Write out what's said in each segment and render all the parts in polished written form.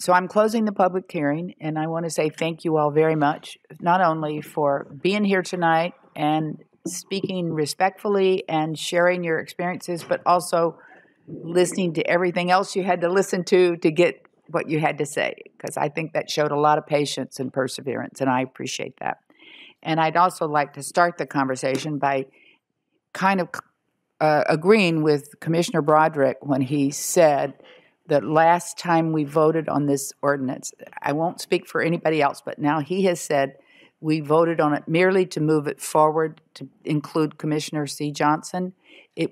So I'm closing the public hearing, and I want to say thank you all very much, not only for being here tonight and speaking respectfully and sharing your experiences, but also listening to everything else you had to listen to get what you had to say, because I think that showed a lot of patience and perseverance, and I appreciate that. And I'd also like to start the conversation by kind of agreeing with Commissioner Broderick when he said that last time we voted on this ordinance, I won't speak for anybody else, but now he has said we voted on it merely to move it forward to include Commissioner C. Johnson.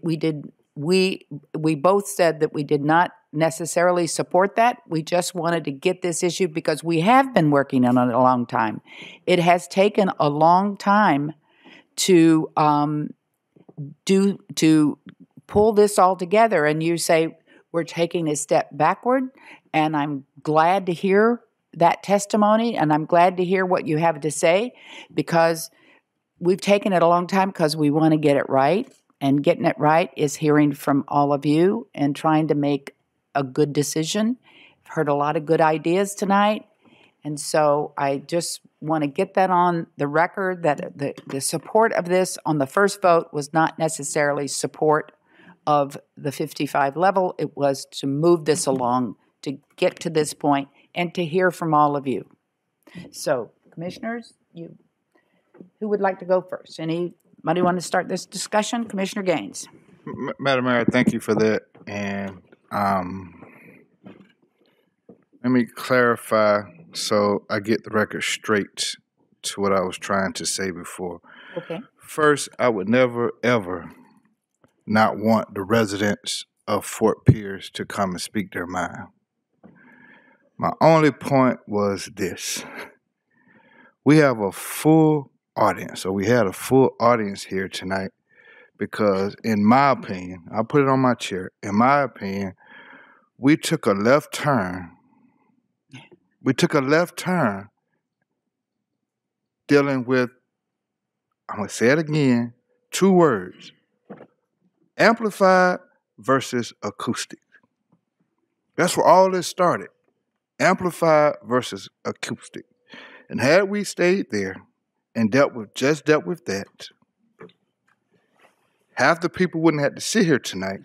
We both said that we did not necessarily support that. We just wanted to get this issue because we have been working on it a long time. It has taken a long time to pull this all together, and you say we're taking a step backward, and I'm glad to hear that testimony, and I'm glad to hear what you have to say, because we've taken it a long time because we want to get it right, and getting it right is hearing from all of you and trying to make a good decision. I've heard a lot of good ideas tonight, and so I just want to get that on the record that the support of this on the first vote was not necessarily support of the 55 level. It was to move this along, to get to this point, and to hear from all of you. So, commissioners, who would like to go first? Anybody want to start this discussion? Commissioner Gaines. Madam Mayor, thank you for that. And let me clarify so I get the record straight to what I was trying to say before. Okay. First, I would never, ever not want the residents of Fort Pierce to come and speak their mind. My only point was this. We have a full audience, or we had a full audience here tonight because, in my opinion, I'll put it on my chair, in my opinion, we took a left turn. We took a left turn dealing with, I'm going to say it again, 2 words, amplified versus acoustic. That's where all this started, amplified versus acoustic. And had we stayed there and dealt with that, half the people wouldn't have to sit here tonight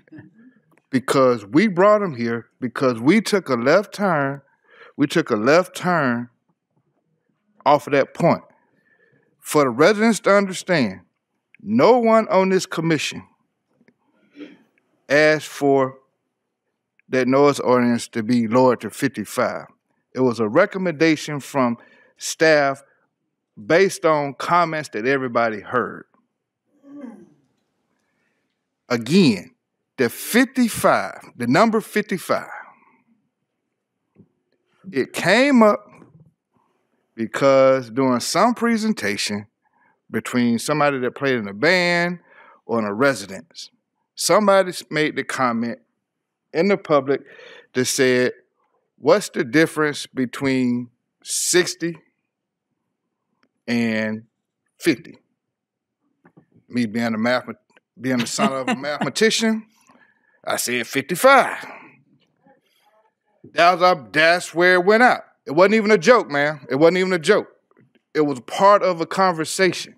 because we brought them here because we took a left turn. We took a left turn off of that point. For the residents to understand, no one on this commission asked for that noise ordinance to be lowered to 55. It was a recommendation from staff based on comments that everybody heard. Again, the number 55, it came up because during some presentation between somebody that played in a band or in a residence, somebody made the comment in the public that said, what's the difference between 60 and 50? Me being the son of a mathematician, I said 55. That's where it went out. It wasn't even a joke, man. It wasn't even a joke. It was part of a conversation.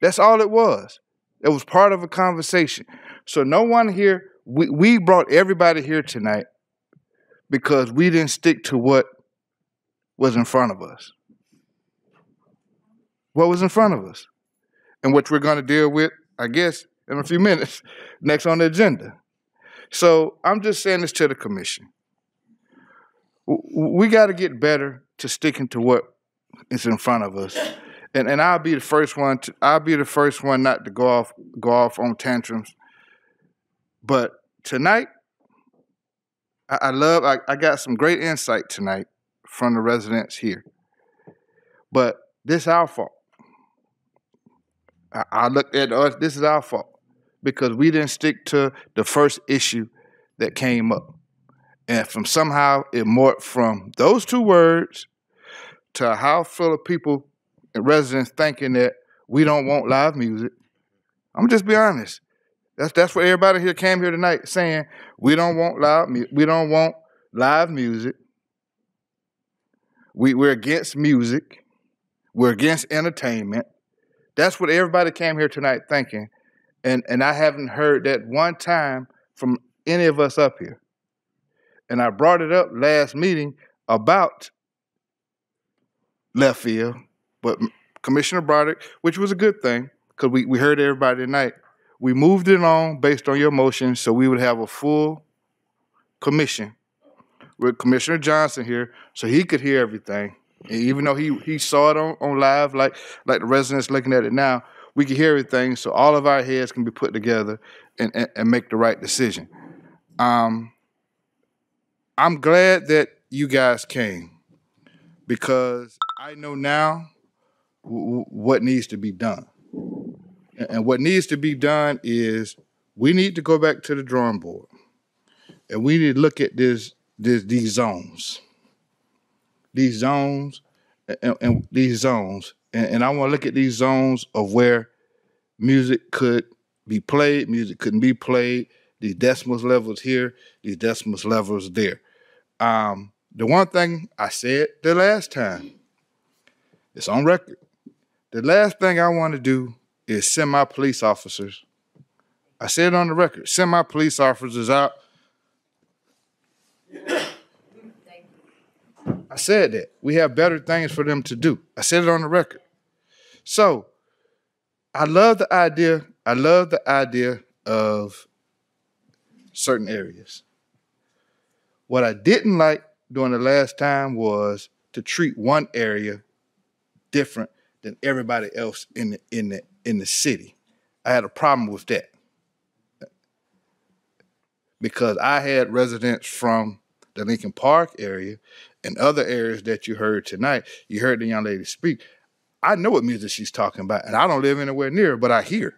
That's all it was. It was part of a conversation. So no one here, we brought everybody here tonight because we didn't stick to what was in front of us. What was in front of us? And what we're going to deal with, I guess, in a few minutes, next on the agenda. So I'm just saying this to the commission. We got to get better to sticking to what is in front of us. And I'll be the first one not to go off on tantrums. But tonight, I got some great insight tonight from the residents here. But this is our fault. I looked at us, this is our fault. Because we didn't stick to the first issue that came up. And somehow it morphed from those 2 words to a house full of people and residents thinking that we don't want live music. I'm just be honest. That's what everybody here came here tonight saying. We don't want loud music. We don't want live music. We're against music. We're against entertainment. That's what everybody came here tonight thinking. And I haven't heard that one time from any of us up here. And I brought it up last meeting about left field, but Commissioner brought it, which was a good thing because we heard everybody tonight. We moved it on based on your motion so we would have a full commission with Commissioner Johnson here so he could hear everything. And even though he saw it on live, like the residents looking at it now, we can hear everything so all of our heads can be put together and make the right decision. I'm glad that you guys came because I know now what needs to be done. And what needs to be done is we need to go back to the drawing board and we need to look at these zones. These zones and these zones. And I want to look at these zones of where music could be played, music couldn't be played, these decimals levels here, these decimals levels there. The one thing I said the last time, it's on record. The last thing I want to do is send my police officers. I said it on the record, send my police officers out. I said that. We have better things for them to do. I said it on the record. So I love the idea. I love the idea of certain areas. What I didn't like during the last time was to treat one area different than everybody else in the city. I had a problem with that because I had residents from the Lincoln Park area and other areas that you heard tonight. You heard the young lady speak. I know what music she's talking about, and I don't live anywhere near, but I hear it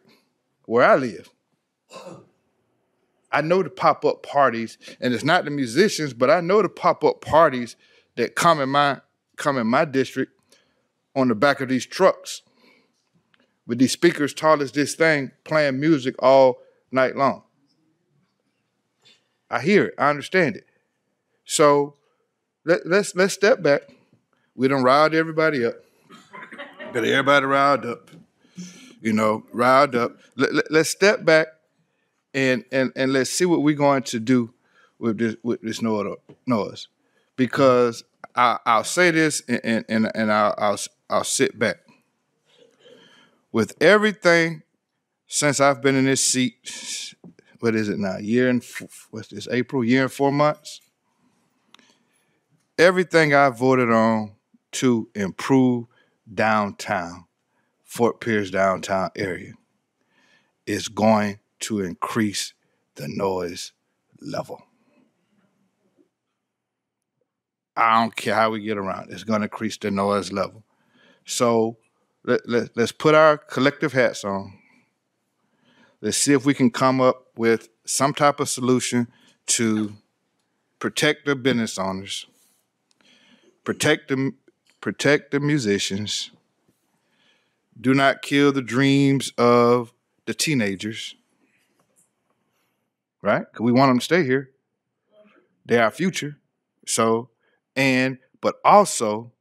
where I live. I know the pop-up parties, and it's not the musicians, but I know the pop-up parties that come in my district on the back of these trucks with these speakers tall as this thing playing music all night long. I hear it. I understand it. So let's step back. We done riled everybody up. Got everybody riled up. Riled up. Let's step back and let's see what we're going to do with this noise. Because I'll say this and I'll sit back. With everything since I've been in this seat, what is it now? April? Year and 4 months? Everything I voted on to improve downtown, Fort Pierce downtown area, is going to increase the noise level. I don't care how we get around it. It's going to increase the noise level. So let's put our collective hats on. Let's see if we can come up with some type of solution to protect the business owners, protect the musicians, do not kill the dreams of the teenagers, right? Because we want them to stay here. They're our future. But also,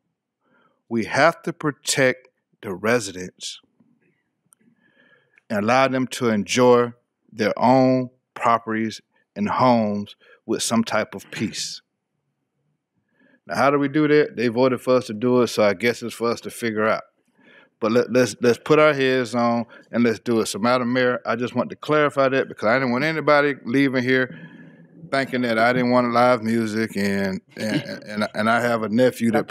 we have to protect the residents and allow them to enjoy their own properties and homes with some type of peace. Now, how do we do that? They voted for us to do it, so I guess it's for us to figure out. But let's put our heads on and let's do it. So, Madam Mayor, I just want to clarify that because I didn't want anybody leaving here thinking that I didn't want live music and I have a nephew that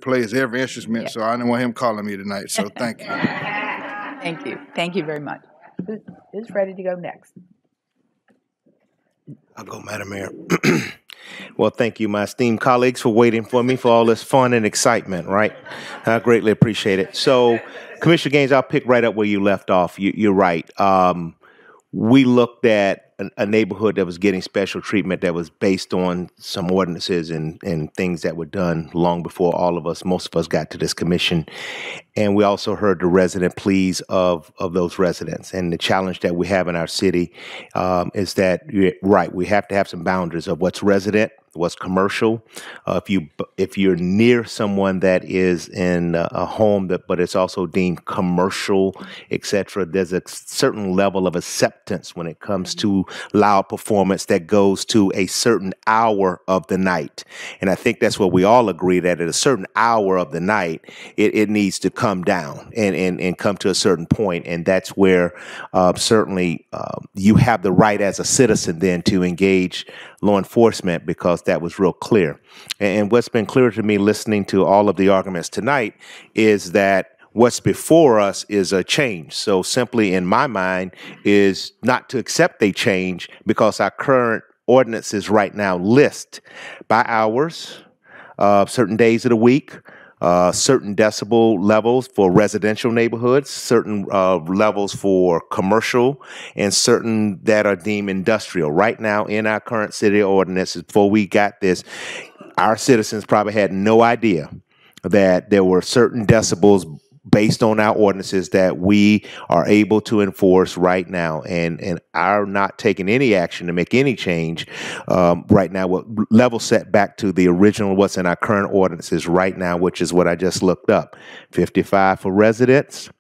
plays every instrument, yeah. So I didn't want him calling me tonight. So thank you. Thank you very much. Who's ready to go next? I'll go, Madam Mayor. Well, thank you, my esteemed colleagues, for waiting for me for all this fun and excitement, right? I greatly appreciate it. So, Commissioner Gaines, I'll pick right up where you left off. You're right. We looked at a neighborhood that was getting special treatment that was based on some ordinances and things that were done long before most of us got to this commission. And we also heard the resident pleas of those residents. And the challenge that we have in our city is that, right, we have to have some boundaries of what's resident, what's commercial. If you're near someone that is in a home but it's also deemed commercial, etc., there's a certain level of acceptance when it comes to loud performance that goes to a certain hour of the night. And I think that's what we all agree, that at a certain hour of the night, it needs to come down and come to a certain point. And that's where certainly you have the right as a citizen then to engage law enforcement, because that was real clear. And what's been clear to me listening to all of the arguments tonight is that what's before us is a change. So simply in my mind is not to accept a change, because our current ordinances right now list by hours, certain days of the week, certain decibel levels for residential neighborhoods, certain levels for commercial, and certain that are deemed industrial. Right now in our current city ordinances, before we got this, our citizens probably had no idea that there were certain decibels based on our ordinances that we are able to enforce right now, and are not taking any action to make any change right now. What level set back to the original, what's in our current ordinances right now, which is what I just looked up. 55 for residents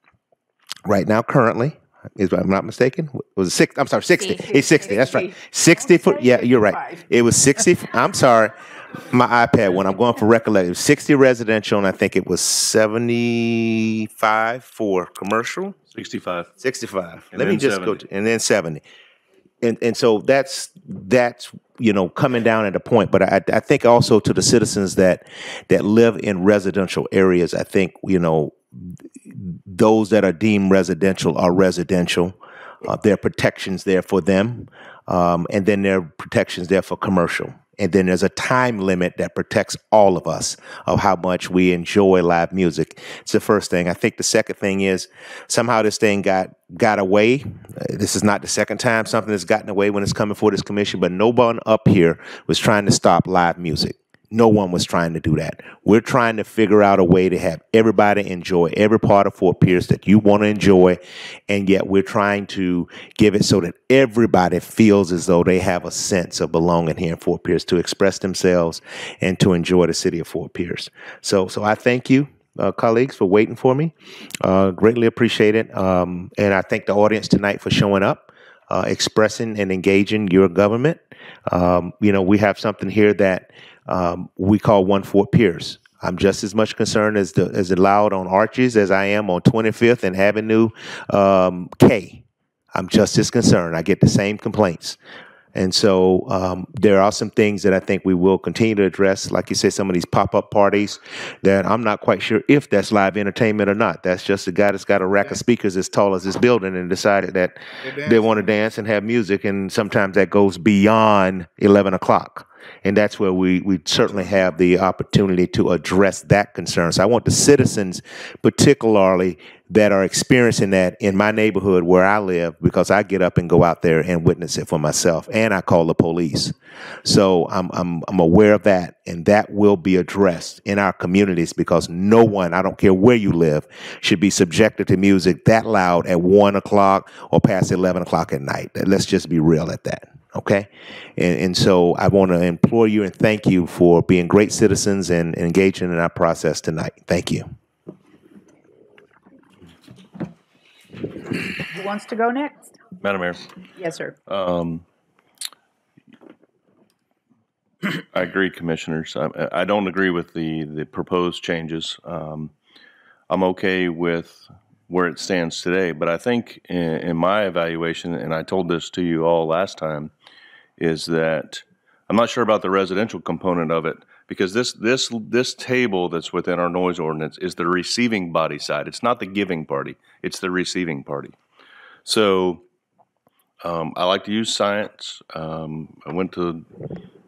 right now currently. If I'm not mistaken, was it 60? I'm sorry, 60. It's 60. That's right. 60 for, yeah, you're right. It was 60. I'm sorry. My iPad, when I'm going for recollection, 60 residential, and I think it was 75 for commercial. 65. 65. And Let me then just 70. go to, and then 70. And so that's coming down at a point. But I think also to the citizens that live in residential areas, I think those that are deemed residential are residential. There are protections there for them, and then there are protections there for commercial. And then there's a time limit that protects all of us of how much we enjoy live music. It's the first thing. I think the second thing is somehow this thing got away. This is not the second time something has gotten away when it's coming for this commission, but no one up here was trying to stop live music. No one was trying to do that. We're trying to figure out a way to have everybody enjoy every part of Fort Pierce that you want to enjoy, and yet we're trying to give it so that everybody feels as though they have a sense of belonging here in Fort Pierce, to express themselves and to enjoy the city of Fort Pierce. So I thank you, colleagues, for waiting for me. Greatly appreciate it. And I thank the audience tonight for showing up, expressing and engaging your government. We have something here that we call One Fort Pierce. I'm just as much concerned as the loud on Arches as I am on 25th and Avenue K. I'm just as concerned. I get the same complaints. And so there are some things that I think we will continue to address. Like you said, some of these pop-up parties that I'm not quite sure if that's live entertainment or not. That's just a guy that's got a rack of speakers as tall as this building and decided that they want to dance and have music. And sometimes that goes beyond 11 o'clock. And that's where we certainly have the opportunity to address that concern. So I want the citizens, particularly that are experiencing that in my neighborhood where I live, because I get up and go out there and witness it for myself, and I call the police. So I'm aware of that, and that will be addressed in our communities, because no one, I don't care where you live, should be subjected to music that loud at 1 o'clock or past 11 o'clock at night. Let's just be real at that. Okay. And so I want to implore you and thank you for being great citizens and engaging in our process tonight. Thank you. Who wants to go next? Madam Mayor, Yes, sir. I agree, commissioners. I don't agree with the proposed changes. I'm okay with where it stands today, but I think in my evaluation, and I told this to you all last time, is that I'm not sure about the residential component of it, because this table that's within our noise ordinance is the receiving body side. It's not the giving party. It's the receiving party. So I like to use science. I went to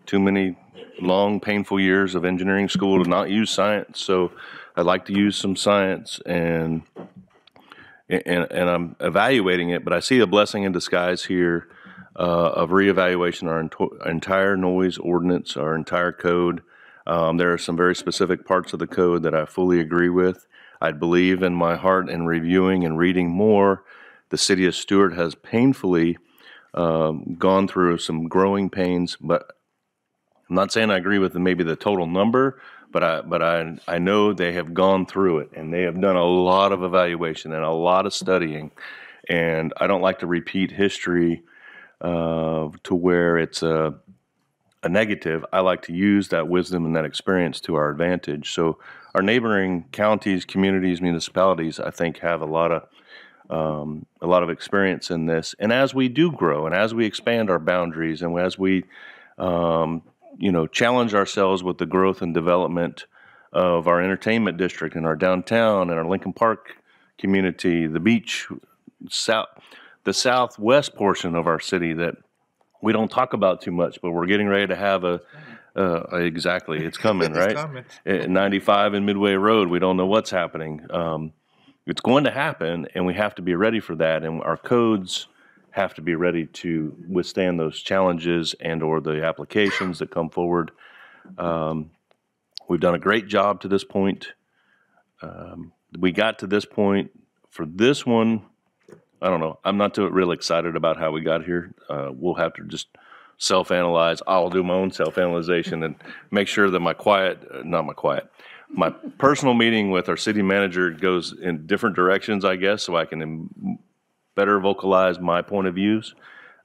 too many long, painful years of engineering school to not use science. So I like to use some science, and I'm evaluating it, but I see a blessing in disguise here of reevaluation our entire noise ordinance, our entire code. There are some very specific parts of the code that I fully agree with. I believe in my heart in reviewing and reading more. The city of Stewart has painfully gone through some growing pains, but I'm not saying I agree with maybe the total number, but I know they have gone through it, and they have done a lot of evaluation and a lot of studying. And I don't like to repeat history to where it's a negative. I like to use that wisdom and that experience to our advantage. So our neighboring counties, communities, municipalities, I think, have a lot of experience in this. And as we do grow, and as we expand our boundaries, and as we challenge ourselves with the growth and development of our entertainment district and our downtown and our Lincoln Park community, the beach, the southwest portion of our city that we don't talk about too much, but we're getting ready to have exactly, it's coming, right? It's coming. At 95 and Midway Road, we don't know what's happening. It's going to happen, and we have to be ready for that, and our codes have to be ready to withstand those challenges and or the applications that come forward. We've done a great job to this point. We got to this point. For this one, I don't know. I'm not too real excited about how we got here. We'll have to just self-analyze. I'll do my own self-analyzation and make sure that my personal meeting with our city manager goes in different directions, I guess, so I can better vocalize my point of views,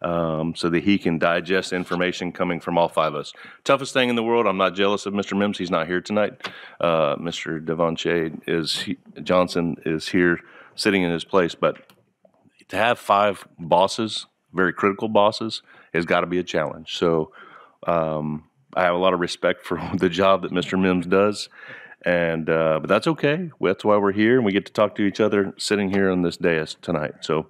so that he can digest information coming from all five of us. Toughest thing in the world, I'm not jealous of Mr. Mims. He's not here tonight. Mr. Devonche Johnson is here sitting in his place, but to have 5 bosses, very critical bosses, has got to be a challenge. So I have a lot of respect for the job that Mr. Mims does, and but that's okay. That's why we're here, and we get to talk to each other sitting here on this dais tonight. So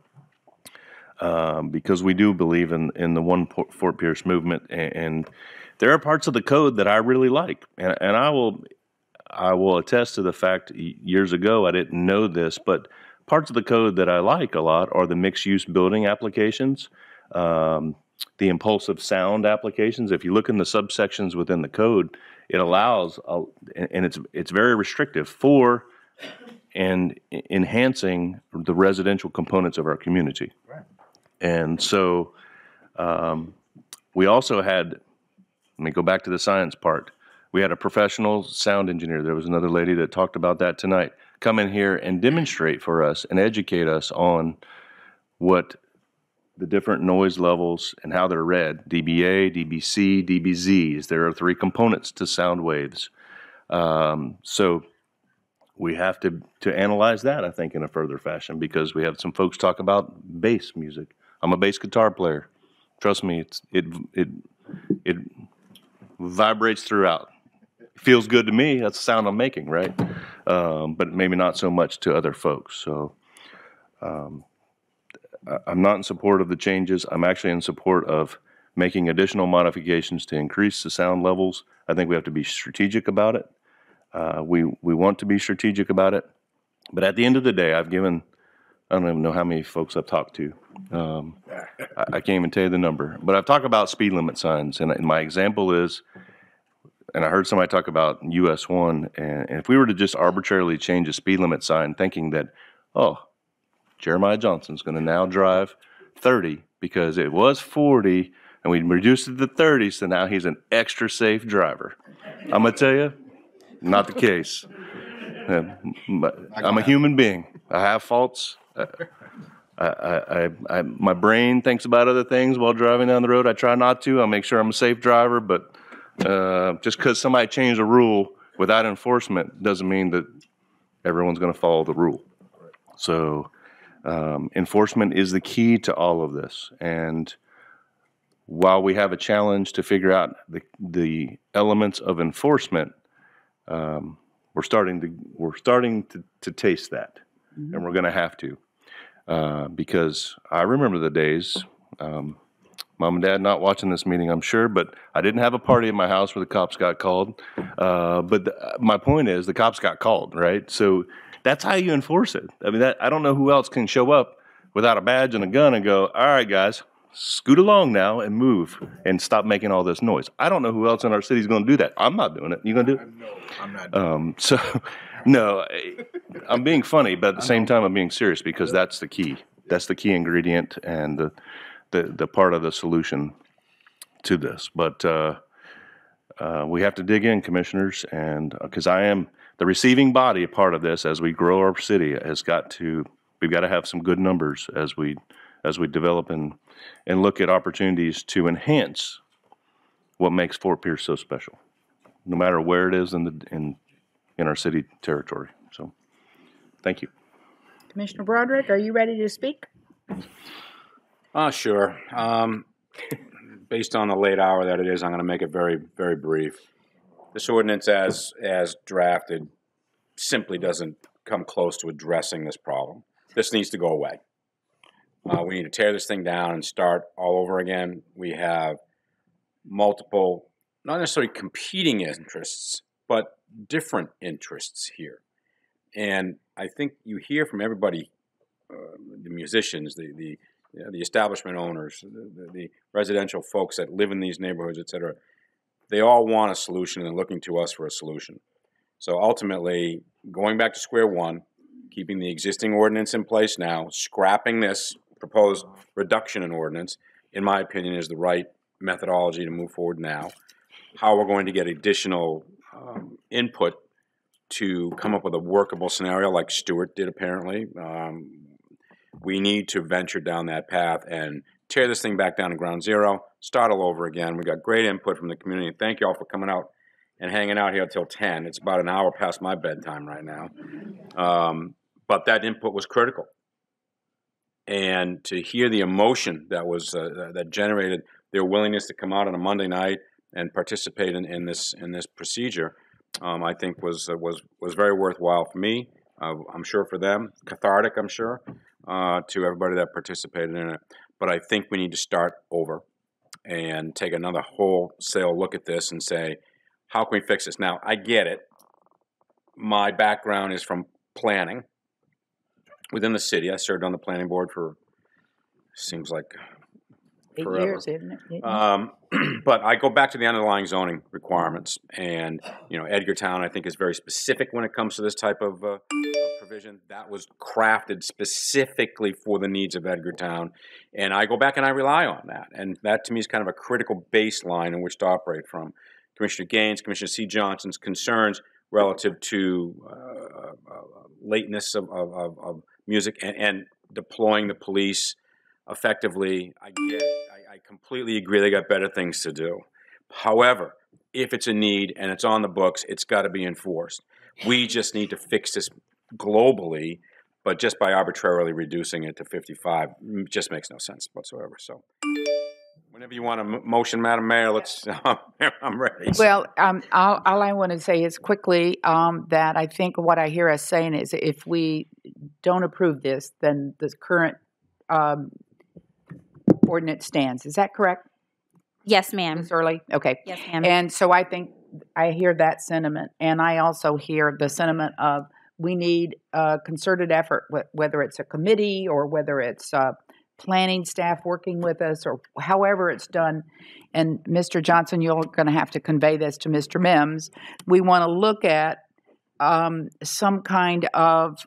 because we do believe in the One Fort Pierce movement, and there are parts of the code that I really like, and I will attest to the fact years ago I didn't know this, but parts of the code that I like a lot are the mixed-use building applications, the impulsive sound applications. If you look in the subsections within the code, it allows, and it's very restrictive for and enhancing the residential components of our community. Right. And so we also had, let me go back to the science part. We had a professional sound engineer. There was another lady that talked about that tonight. Come in here and demonstrate for us and educate us on what the different noise levels and how they're read. dBA, dBc, dBzs. There are 3 components to sound waves. So we have to analyze that, I think, in a further fashion, because we have some folks talk about bass music. I'm a bass guitar player. Trust me, it vibrates throughout. Feels good to me. That's the sound I'm making, right? But maybe not so much to other folks. So I'm not in support of the changes. I'm actually in support of making additional modifications to increase the sound levels. I think we have to be strategic about it. We want to be strategic about it. But at the end of the day, I've given, I don't even know how many folks I've talked to. I can't even tell you the number. But I've talked about speed limit signs. And my example is, and I heard somebody talk about US 1, and if we were to just arbitrarily change a speed limit sign thinking that, oh, Jeremiah Johnson's going to now drive 30 because it was 40 and we reduced it to 30, so now he's an extra safe driver. I'm going to tell you, not the case. I'm a human being. I have faults. My brain thinks about other things while driving down the road. I try not to. I make sure I'm a safe driver, but just because somebody changed a rule without enforcement doesn't mean that everyone's going to follow the rule. So enforcement is the key to all of this. And while we have a challenge to figure out the elements of enforcement, we're starting to taste that, and we're going to have to, because I remember the days. Mom and Dad not watching this meeting, I'm sure, but I didn't have a party at my house where the cops got called. But my point is, the cops got called, right? So that's how you enforce it. I mean, I don't know who else can show up without a badge and a gun and go, all right, guys, scoot along now and move and stop making all this noise. I don't know who else in our city is going to do that. I'm not doing it. You going to do it? I'm not. So, no, I'm being funny, but at the same time, I'm being serious because that's the key. That's the key ingredient and the part of the solution to this. But we have to dig in, commissioners, and because I am the receiving body, a part of this as we grow our city we've got to have some good numbers as we develop and look at opportunities to enhance what makes Fort Pierce so special, no matter where it is in our city territory. So, thank you. Commissioner Broderick, are you ready to speak? Sure. Based on the late hour that it is, I'm going to make it very, very brief. This ordinance, as drafted, simply doesn't come close to addressing this problem. This needs to go away. We need to tear this thing down and start all over again. We have multiple, not necessarily competing interests, but different interests here. And I think you hear from everybody, the musicians, the establishment owners, the residential folks that live in these neighborhoods, et cetera, they all want a solution and looking to us for a solution. So ultimately, going back to square one, keeping the existing ordinance in place now, scrapping this proposed reduction in ordinance, in my opinion, is the right methodology to move forward now. How we're going to get additional input to come up with a workable scenario like Stewart did apparently. We need to venture down that path and tear this thing back down to ground zero, start all over again. We got great input from the community. Thank you all for coming out and hanging out here until 10. It's about an hour past my bedtime right now. But that input was critical. And to hear the emotion that was that generated their willingness to come out on a Monday night and participate in this procedure, I think was very worthwhile for me. I'm sure for them, cathartic. I'm sure to everybody that participated in it. But I think we need to start over and take another wholesale look at this and say, how can we fix this? Now, I get it. My background is from planning within the city. I served on the planning board for, seems like 8 forever. years, isn't it? But I go back to the underlying zoning requirements, and Edgartown I think is very specific when it comes to this type of provision that was crafted specifically for the needs of Edgartown, and I go back and I rely on that, and that to me is kind of a critical baseline in which to operate from. Commissioner Gaines, Commissioner C. Johnson's concerns relative to lateness of music and deploying the police effectively, I get it. I completely agree they got better things to do. However, if it's a need and it's on the books, it's got to be enforced. We just need to fix this globally, but just by arbitrarily reducing it to 55 just makes no sense whatsoever. So whenever you want a motion, Madam Mayor, let's. I'm ready. Well, all I want to say is quickly that I think what I hear us saying is if we don't approve this, then the current ordinance stands. Is that correct, Yes, ma'am. Ms. Early? Okay. Yes, ma'am. And so I think I hear that sentiment, and I also hear the sentiment of we need a concerted effort, whether it's a committee or whether it's planning staff working with us or however it's done. And Mr. Johnson, you're going to have to convey this to Mr. Mims. We want to look at some kind of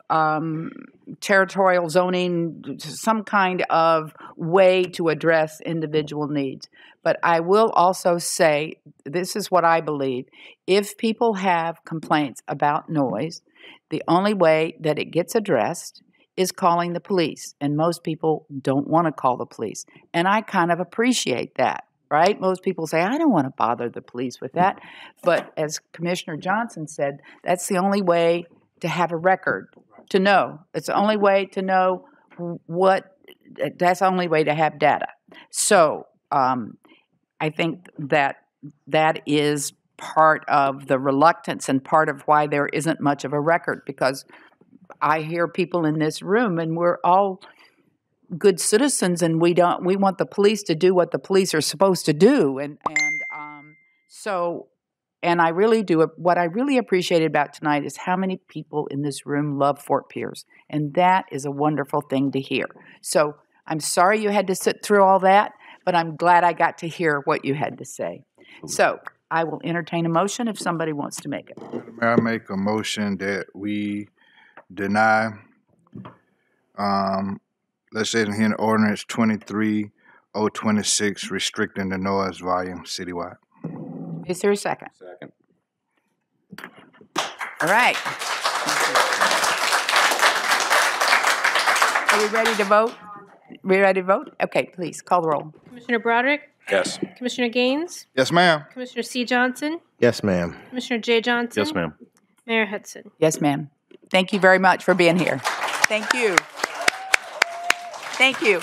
territorial zoning, some kind of way to address individual needs. But I will also say, this is what I believe. If people have complaints about noise, the only way that it gets addressed is calling the police. And most people don't want to call the police. And I kind of appreciate that. Right? Most people say, I don't want to bother the police with that. But as Commissioner Johnson said, that's the only way to have a record, to know. It's the only way to know that's the only way to have data. So I think that is part of the reluctance and part of why there isn't much of a record, because I hear people in this room and we're all good citizens, and we want the police to do what the police are supposed to do, and I really do. What I really appreciated about tonight is how many people in this room love Fort Pierce, and that is a wonderful thing to hear. So I'm sorry you had to sit through all that, but I'm glad I got to hear what you had to say. So I will entertain a motion if somebody wants to make it. Madam Mayor, I make a motion that we deny, let's say in ordinance 23-026, restricting the noise volume citywide. Is there a second? Second. All right. Are we ready to vote? We ready to vote? Okay, please, call the roll. Commissioner Broderick? Yes. Commissioner Gaines? Yes, ma'am. Commissioner C. Johnson? Yes, ma'am. Commissioner J. Johnson? Yes, ma'am. Mayor Hudson? Yes, ma'am. Thank you very much for being here. Thank you. Thank you.